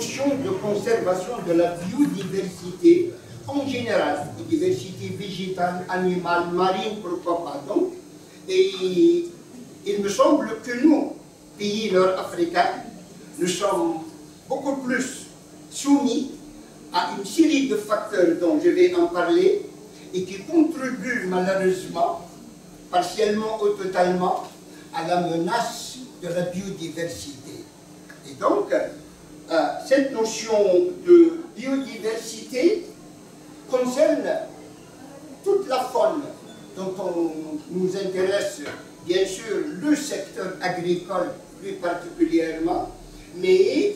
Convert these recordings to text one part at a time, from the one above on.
notion de conservation de la biodiversité en général, diversité végétale, animale, marine, pourquoi pas donc. Et il me semble que nous, pays nord-africains, nous sommes beaucoup plus soumis à une série de facteurs dont je vais en parler et qui contribuent malheureusement, partiellement ou totalement, à la menace de la biodiversité. Et donc, cette notion de biodiversité concerne toute la faune dont on nous intéresse, bien sûr, le secteur agricole plus particulièrement, mais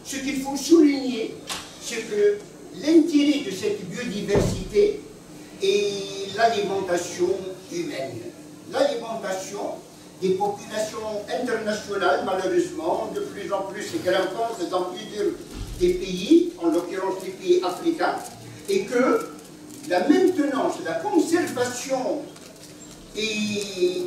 ce qu'il faut souligner, c'est que l'intérêt de cette biodiversité est l'alimentation humaine. L'alimentation des populations internationales, malheureusement, de plus en plus grimpantes dans plusieurs des pays, en l'occurrence des pays africains, et que la maintenance, la conservation et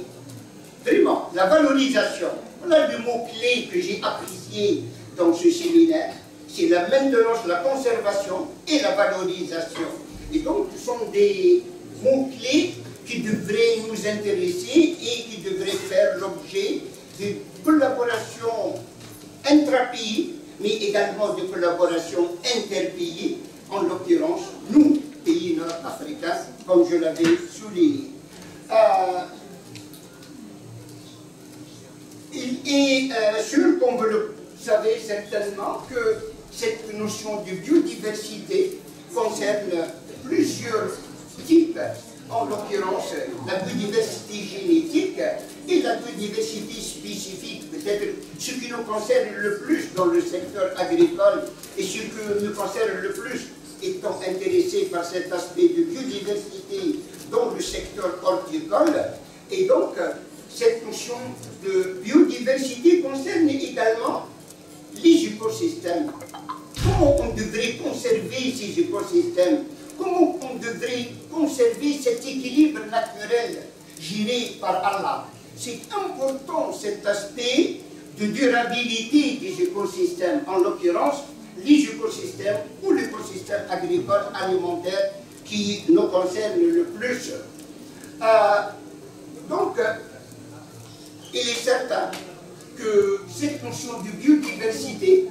vraiment la valorisation, voilà le mot-clé que j'ai apprécié dans ce séminaire, c'est la maintenance, la conservation et la valorisation. Et donc, ce sont des mots-clés qui devraient nous intéresser et qui devraient faire l'objet de collaboration intra-pays, mais également de collaboration inter-pays, en l'occurrence, nous, pays nord-africains, comme je l'avais souligné. Il est sûr, comme vous le savez certainement, que cette notion de biodiversité concerne plusieurs types, en l'occurrence la biodiversité génétique et la biodiversité spécifique, peut-être ce qui nous concerne le plus dans le secteur agricole et ce qui nous concerne le plus étant intéressé par cet aspect de biodiversité dans le secteur horticole. Et donc, cette notion de biodiversité concerne également les écosystèmes. Comment on devrait conserver ces écosystèmes? Comment on devrait conserver cet équilibre naturel géré par Allah? C'est important cet aspect de durabilité des écosystèmes, en l'occurrence les écosystèmes ou l'écosystème agricole alimentaire qui nous concerne le plus. Donc, il est certain que cette notion de biodiversité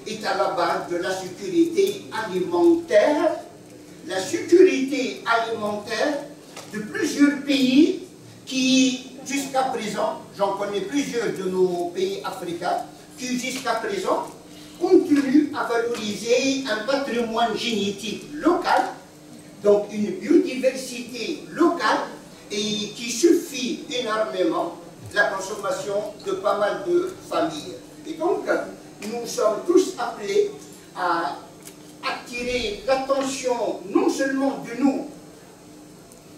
est à la base de la sécurité alimentaire. La sécurité alimentaire de plusieurs pays qui, jusqu'à présent, j'en connais plusieurs de nos pays africains, qui jusqu'à présent continuent à valoriser un patrimoine génétique local, donc une biodiversité locale, et qui suffit énormément la consommation de pas mal de familles. Et donc, nous sommes tous appelés à attirer l'attention non seulement de nous,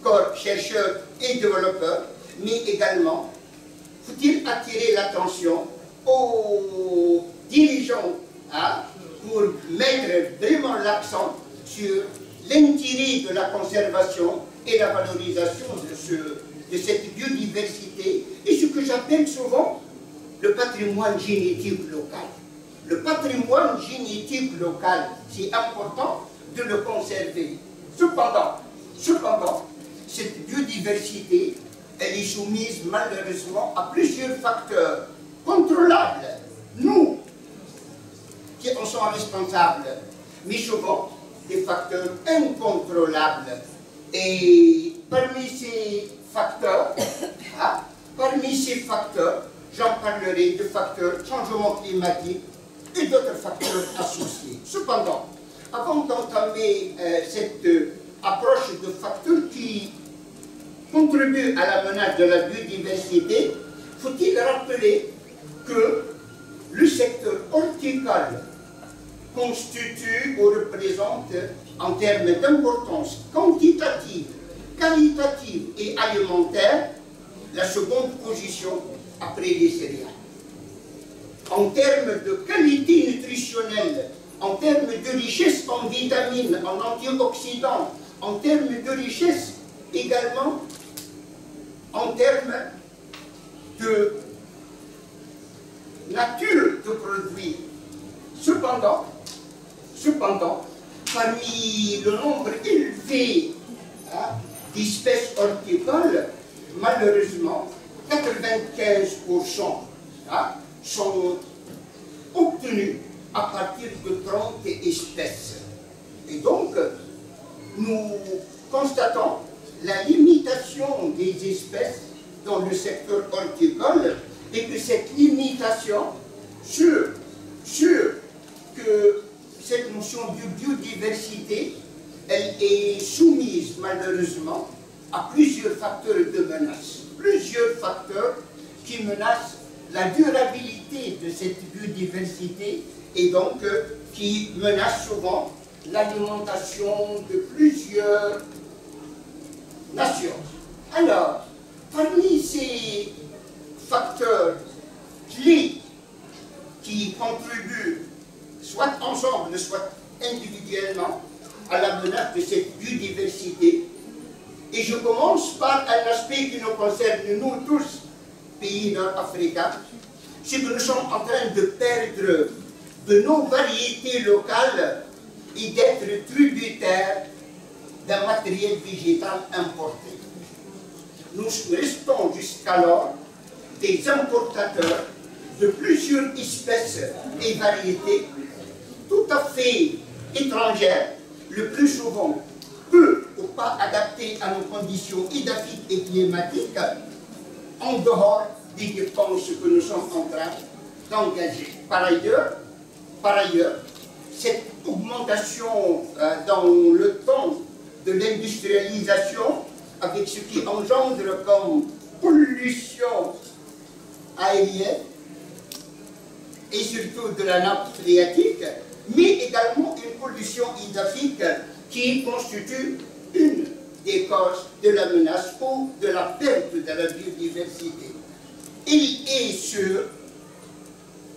corps chercheurs et développeurs, mais également, faut-il attirer l'attention aux dirigeants pour mettre vraiment l'accent sur l'intérêt de la conservation et la valorisation de cette biodiversité et ce que j'appelle souvent le patrimoine génétique local. Le patrimoine génétique local, c'est important de le conserver. Cependant, cette biodiversité, elle est soumise malheureusement à plusieurs facteurs contrôlables. Nous, qui en sommes responsables, mais souvent des facteurs incontrôlables. Et parmi ces facteurs, j'en parlerai de facteurs changement climatique et d'autres facteurs associés. Cependant, avant d'entamer cette approche de facteurs qui contribuent à la menace de la biodiversité, faut-il rappeler que le secteur horticole constitue ou représente, en termes d'importance quantitative, qualitative et alimentaire, la seconde position après les céréales. En termes de qualité nutritionnelle, en termes de richesse en vitamines, en antioxydants, en termes de richesse également, en termes de nature de produits, Cependant, parmi le nombre élevé d'espèces horticoles, malheureusement, 95% sont obtenus à partir de 30 espèces. Et donc, nous constatons la limitation des espèces dans le secteur horticole et que cette limitation sur que cette notion de biodiversité, elle est soumise malheureusement à plusieurs facteurs de menace. Plusieurs facteurs qui menacent la durabilité de cette biodiversité et donc qui menacent souvent l'alimentation de plusieurs nations. Alors, parmi ces facteurs clés qui contribuent soit ensemble, soit individuellement à la menace de cette biodiversité, et je commence par un aspect qui nous concerne, nous tous, pays nord-africains, c'est que nous sommes en train de perdre de nos variétés locales et d'être tributaires d'un matériel végétal importé. Nous restons jusqu'alors des importateurs de plusieurs espèces et variétés tout à fait étrangères, le plus souvent peu ou pas adaptées à nos conditions édaphiques et climatiques, en dehors des dépenses que nous sommes en train d'engager. Par ailleurs, cette augmentation dans le temps de l'industrialisation, avec ce qui engendre comme pollution aérienne, et surtout de la nappe phréatique, mais également une pollution hydrique qui constitue une des causes de la menace ou de la perte de la biodiversité. Il est sûr,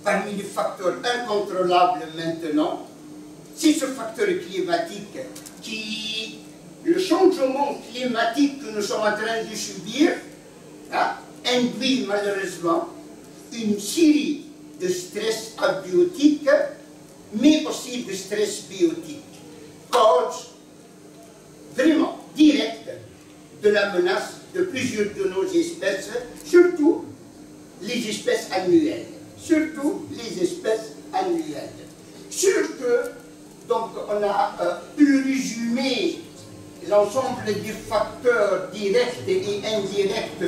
parmi les facteurs incontrôlables maintenant, c'est ce facteur climatique le changement climatique que nous sommes en train de subir induit malheureusement une série de stress abiotiques, mais aussi de stress biotique, cause vraiment directe de la menace de plusieurs de nos espèces, surtout les espèces annuelles. Sûr que, donc, on a pu résumer l'ensemble des facteurs directs et indirects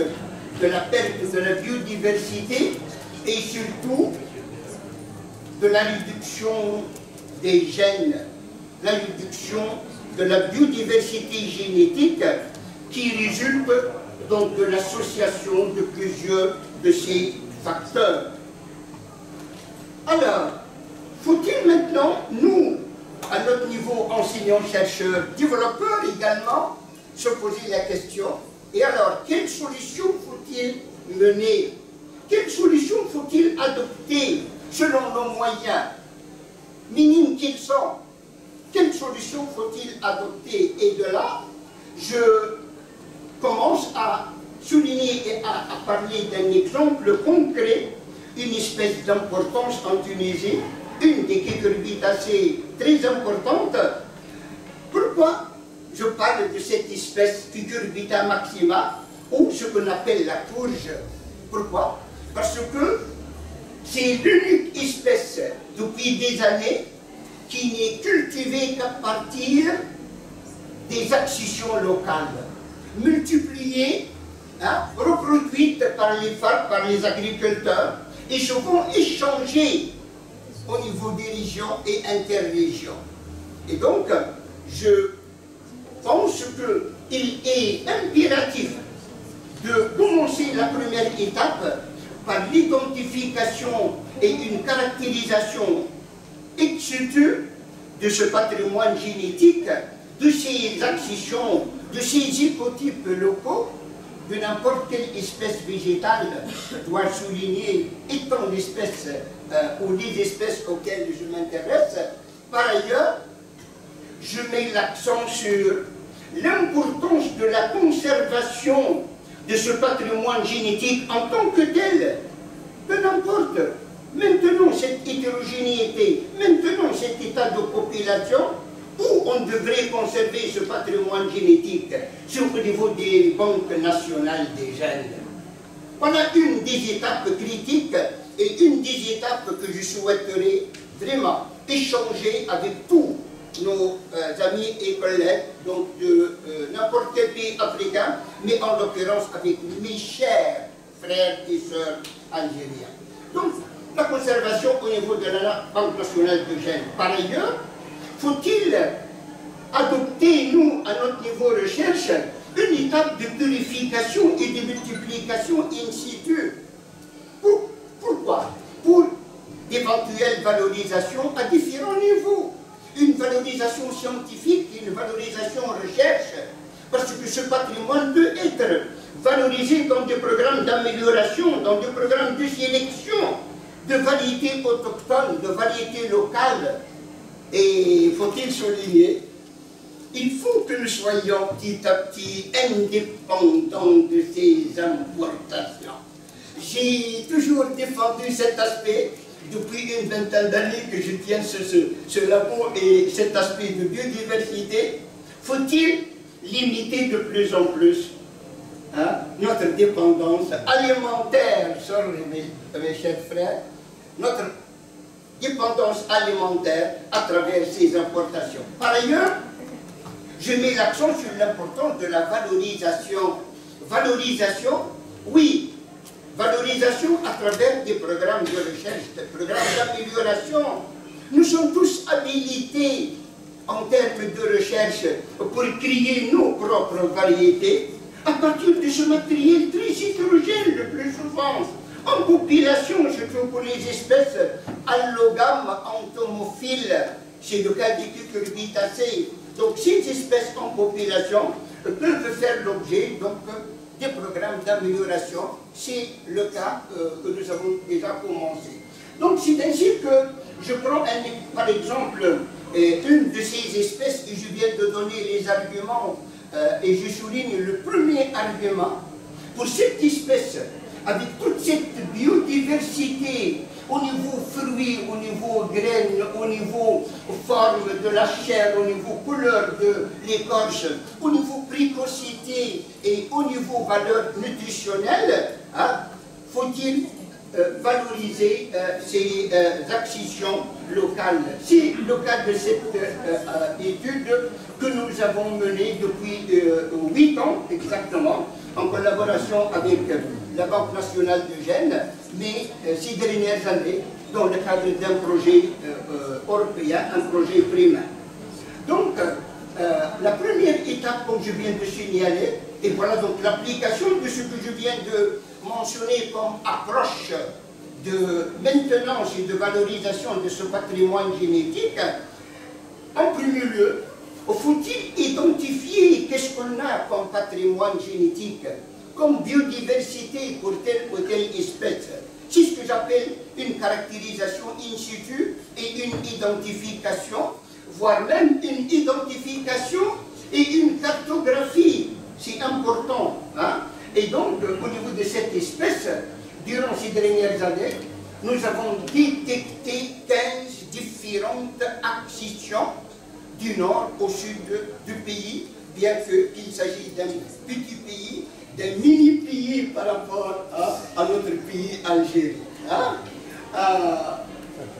de la perte de la biodiversité et surtout de la réduction des gènes, la réduction de la biodiversité génétique qui résulte donc de l'association de plusieurs de ces facteurs. Alors, faut-il maintenant, nous, à notre niveau enseignants, chercheurs, développeurs également, se poser la question, et alors, quelles solutions faut-il mener? Quelles solutions faut-il adopter selon nos moyens minimes qu'ils sont? Quelles solutions faut-il adopter? Et de là, je commence à souligner et à parler d'un exemple concret, une espèce d'importance en Tunisie, une des cucurbitacées très importante. Pourquoi je parle de cette espèce Cucurbita maxima, ou ce qu'on appelle la courge? Pourquoi? Parce que c'est l'unique espèce depuis des années qui n'est cultivée qu'à partir des accessions locales, multipliées, reproduites par les femmes, par les agriculteurs, et souvent échangées au niveau des régions et interrégions. Et donc, je pense qu'il est impératif de commencer la première étape par l'identification et une caractérisation ex situ de ce patrimoine génétique, de ces accessions, de ces hypotypes locaux, de n'importe quelle espèce végétale, je dois souligner, étant l'espèce ou les espèces auxquelles je m'intéresse. Par ailleurs, je mets l'accent sur l'importance de la conservation de ce patrimoine génétique en tant que tel. Peu n'importe. Maintenant, cette hétérogénéité, maintenant cet état de population, où on devrait conserver ce patrimoine génétique, c'est au niveau des banques nationales des gènes. Voilà une des étapes critiques et une des étapes que je souhaiterais vraiment échanger avec tous nos amis et collègues, donc de n'importe quel pays africain, mais en l'occurrence avec mes chers frères et sœurs algériens. Donc, la conservation au niveau de la Banque nationale de gènes. Par ailleurs, faut-il adopter, nous, à notre niveau recherche, une étape de purification et de multiplication in situ? Pourquoi? Pour d'éventuelles valorisations à différents niveaux. Une valorisation scientifique et une valorisation recherche. Parce que ce patrimoine peut être valorisé dans des programmes d'amélioration, dans des programmes de sélection, de variétés autochtones, de variétés locales. Et faut-il souligner, il faut que nous soyons petit à petit indépendants de ces importations. J'ai toujours défendu cet aspect depuis une vingtaine d'années que je tiens ce labo et cet aspect de biodiversité. Faut-il limiter de plus en plus notre dépendance alimentaire, mes chers frères, notre dépendance alimentaire à travers ces importations. Par ailleurs, je mets l'accent sur l'importance de la valorisation. Valorisation, oui, valorisation à travers des programmes de recherche, des programmes d'amélioration. Nous sommes tous habilités en termes de recherche pour créer nos propres variétés à partir de ce matériel très hétérogène le plus souvent. En population, je trouve pour les espèces allogames entomophiles, c'est le cas des cucurbitacées. Donc ces espèces en population peuvent faire l'objet des programmes d'amélioration. C'est le cas que nous avons déjà commencé. Donc c'est ainsi que je prends par exemple une de ces espèces et je viens de donner les arguments et je souligne le premier argument. Pour cette espèce, avec toute cette biodiversité au niveau fruits, au niveau graines, au niveau forme de la chair, au niveau couleur de l'écorce, au niveau précocité et au niveau valeur nutritionnelle, faut-il valoriser ces acquisitions locales. C'est le cas de cette étude que nous avons menée depuis 8 ans exactement, en collaboration avec la Banque nationale de gènes, mais ces dernières années, dans le cadre d'un projet européen, un projet primaire. Donc, la première étape, comme je viens de signaler, et voilà donc l'application de ce que je viens de mentionner comme approche de maintenance et de valorisation de ce patrimoine génétique. En premier lieu, faut-il identifier qu'est-ce qu'on a comme patrimoine génétique, comme biodiversité pour telle ou telle espèce? C'est ce que j'appelle une caractérisation in situ et une identification, voire même une identification et une cartographie. C'est important. Et donc, au niveau de cette espèce, durant ces dernières années, nous avons détecté 15 différentes acquisitions du nord au sud du pays, bien qu'il s'agisse d'un petit pays, d'un mini-pays par rapport à notre pays Algérie.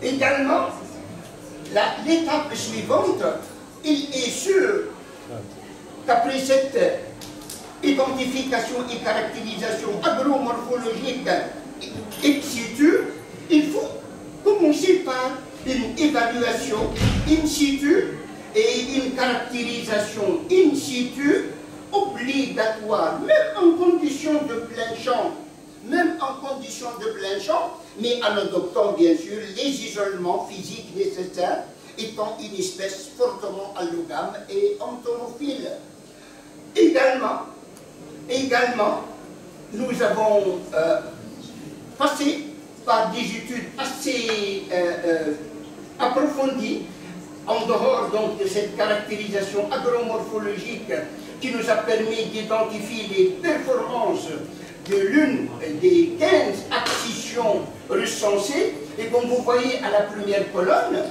Également, l'étape suivante, il est sûr qu'après cette identification et caractérisation agromorphologique ex situ, il faut commencer par une évaluation in situ et une caractérisation in situ obligatoire, même en condition de plein champ, mais en adoptant bien sûr les isolements physiques nécessaires, étant une espèce fortement allogame et entomophile. Également, nous avons passé par des études assez approfondies, en dehors donc de cette caractérisation agromorphologique qui nous a permis d'identifier les performances de l'une des 15 acquisitions recensées. Et comme vous voyez à la première colonne,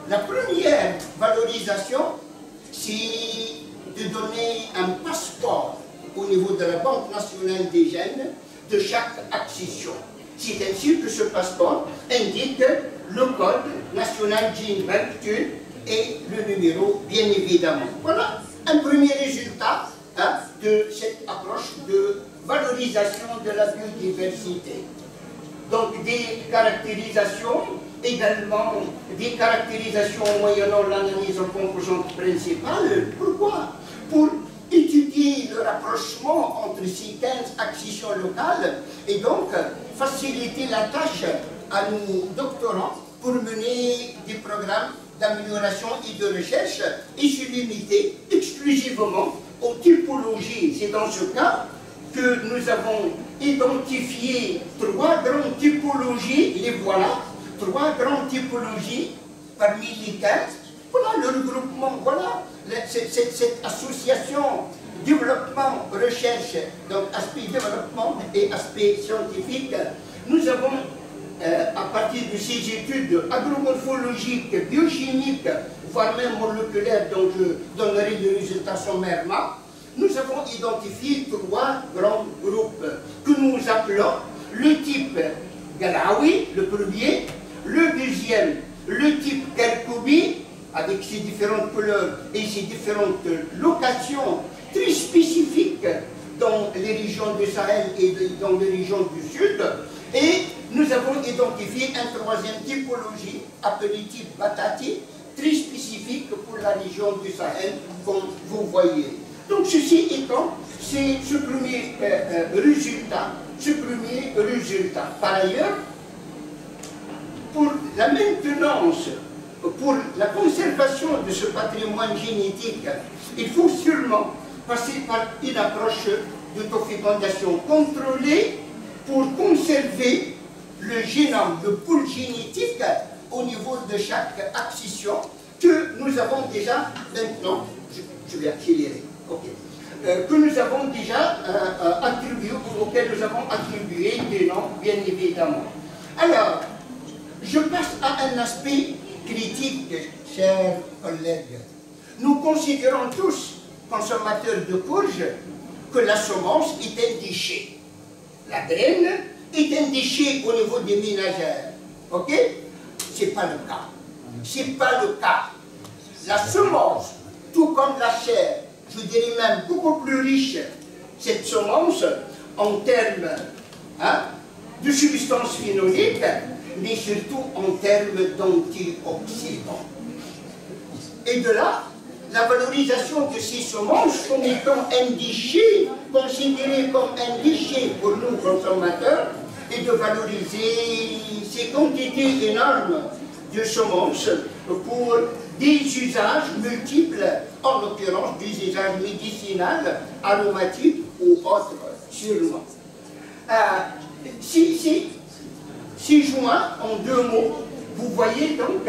la première valorisation, c'est de donner un passeport au niveau de la Banque nationale des gènes de chaque acquisition. C'est ainsi que ce passeport indique le code national Gene Bank et le numéro, bien évidemment. Voilà un premier résultat de cette approche de valorisation de la biodiversité. Donc des caractérisations, également des caractérisations moyennant l'analyse en composantes principales. Pourquoi? Pour étudier le rapprochement entre ces 15 acquisitions locales et donc faciliter la tâche à nos doctorants pour mener des programmes d'amélioration et de recherche et se limiter exclusivement aux typologies. C'est dans ce cas que nous avons identifié 3 grandes typologies, les voilà, 3 grandes typologies parmi les 15. Voilà le regroupement, voilà cette association développement, recherche, donc aspect développement et aspect scientifique. Nous avons, à partir de ces études agromorphologiques, biochimiques, voire même moléculaires, dont je donnerai le résultat sommairement, nous avons identifié 3 grands groupes que nous appelons le type Galawi, le premier, le deuxième, le type Kerkoubi, avec ses différentes couleurs et ses différentes locations très spécifiques dans les régions du Sahel et dans les régions du Sud. Et nous avons identifié un 3e typologie, appelé type Batati, très spécifique pour la région du Sahel, comme vous voyez. Donc ceci étant, c'est ce premier résultat. Par ailleurs, pour la maintenance, pour la conservation de ce patrimoine génétique, il faut sûrement passer par une approche d'autofécondation contrôlée pour conserver le génome, le pool génétique au niveau de chaque acquisition que nous avons déjà maintenant, je vais accélérer, que nous avons déjà attribué, auquel nous avons attribué des noms, bien évidemment. Alors, je passe à un aspect critique, chers collègues. Nous considérons tous, consommateurs de courge, que la semence est un déchet. La graine est un déchet au niveau des ménagères. Ok? Ce n'est pas le cas. C'est pas le cas. La semence, tout comme la chair, je dirais même beaucoup plus riche, cette semence, en termes de substances phénoliques, mais surtout en termes d'antioxydants. Et de là, la valorisation de ces semences comme étant un déchet, considéré comme un déchet pour nous consommateurs, et de valoriser ces quantités énormes de semences pour des usages multiples, en l'occurrence des usages médicinaux, aromatiques ou autres, sûrement. Si joint en 2 mots, vous voyez donc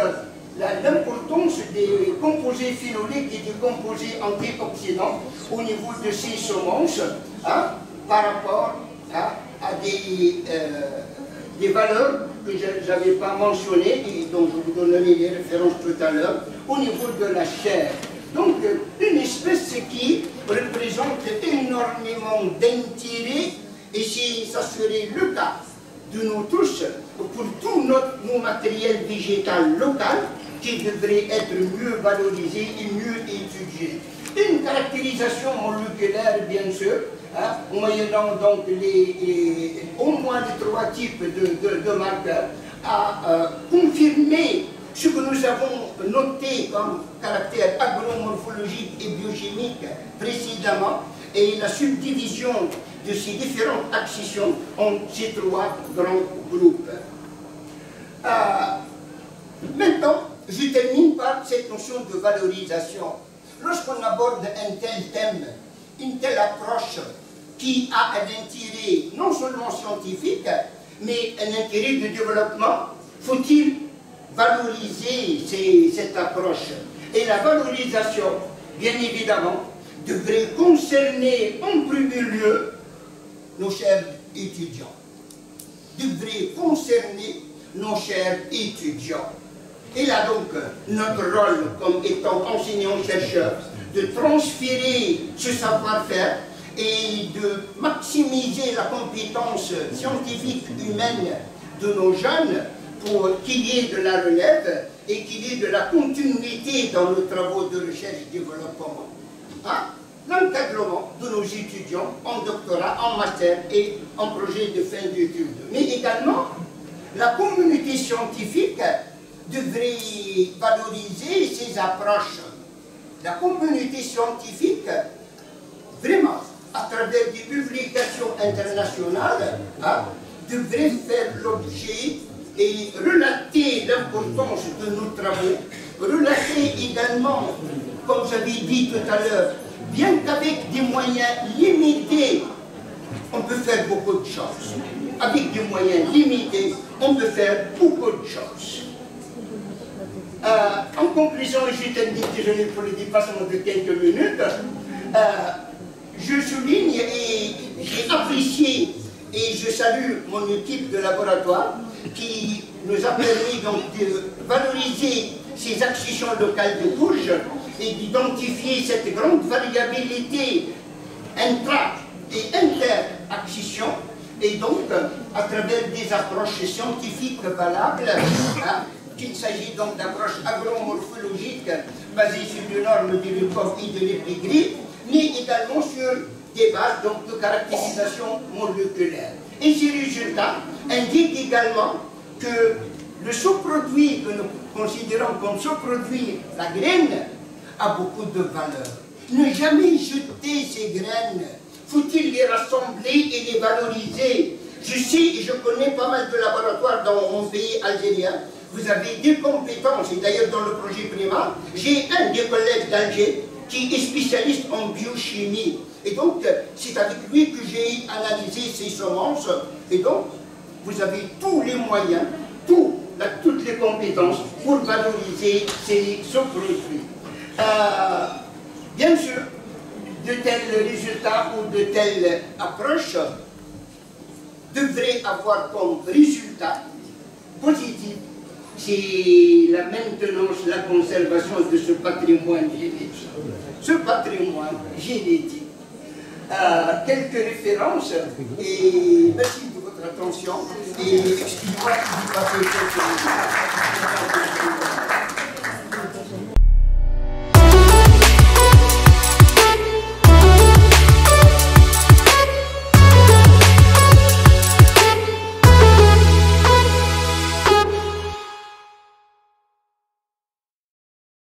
l'importance des composés phénoliques et des composés antioxydants au niveau de ces semences par rapport à des valeurs que je n'avais pas mentionnées et dont je vous donnerai les références tout à l'heure au niveau de la chair. Donc une espèce qui représente énormément d'intérêt et si ça serait le cas de nous tous, pour tout nos matériel végétal local qui devrait être mieux valorisé et mieux étudié. Une caractérisation moléculaire, bien sûr, moyennant donc au moins les 3 types de marqueurs, à confirmer ce que nous avons noté comme caractère agromorphologique et biochimique précédemment, et la subdivision de ces différentes acquisitions en ces 3 grands groupes. Maintenant, je termine par cette notion de valorisation. Lorsqu'on aborde un tel thème, une telle approche qui a un intérêt non seulement scientifique, mais un intérêt de développement, faut-il valoriser cette approche? Et la valorisation, bien évidemment, devrait concerner en premier lieu nos chers étudiants, devrait concerner nos chers étudiants. Et là donc, notre rôle comme étant enseignants-chercheurs, de transférer ce savoir-faire et de maximiser la compétence scientifique humaine de nos jeunes pour qu'il y ait de la relève et qu'il y ait de la continuité dans nos travaux de recherche et développement. Hein? L'encadrement de nos étudiants en doctorat, en master et en projet de fin d'études. Mais également, la communauté scientifique devrait valoriser ses approches. La communauté scientifique, vraiment, à travers des publications internationales, hein, devrait faire l'objet et relater l'importance de nos travaux, relater également, comme j'avais dit tout à l'heure, bien qu'avec des moyens limités, on peut faire beaucoup de choses. Avec des moyens limités, on peut faire beaucoup de choses. En conclusion, je termine, désolé pour le dépassement de quelques minutes, je souligne et j'ai apprécié et je salue mon équipe de laboratoire qui nous a permis donc de valoriser ces accessions locales de couches et d'identifier cette grande variabilité intra- et inter-accession et donc à travers des approches scientifiques valables, hein, qu'il s'agit donc d'approches agromorphologiques basées sur les normes de l'ECOF et de l'EPIGRI, mais également sur des bases donc, de caractérisation moléculaire. Et ces résultats indiquent également que le sous-produit que nous considérons comme sous-produit, la graine, a beaucoup de valeur. Ne jamais jeter ces graines. Faut-il les rassembler et les valoriser? Je sais et je connais pas mal de laboratoires dans mon pays algérien. Vous avez des compétences, et d'ailleurs dans le projet primaire, j'ai un des collègues d'Alger qui est spécialiste en biochimie. Et donc, c'est avec lui que j'ai analysé ces semences. Et donc, vous avez tous les moyens, toutes les compétences pour valoriser ces sous-produits. Bien sûr, de tels résultats ou de telles approches devraient avoir comme résultat positif, c'est la maintenance, la conservation de ce patrimoine génétique. Ce patrimoine génétique. Quelques références et merci de votre attention et excusez-moi de vous passer quelques minutes.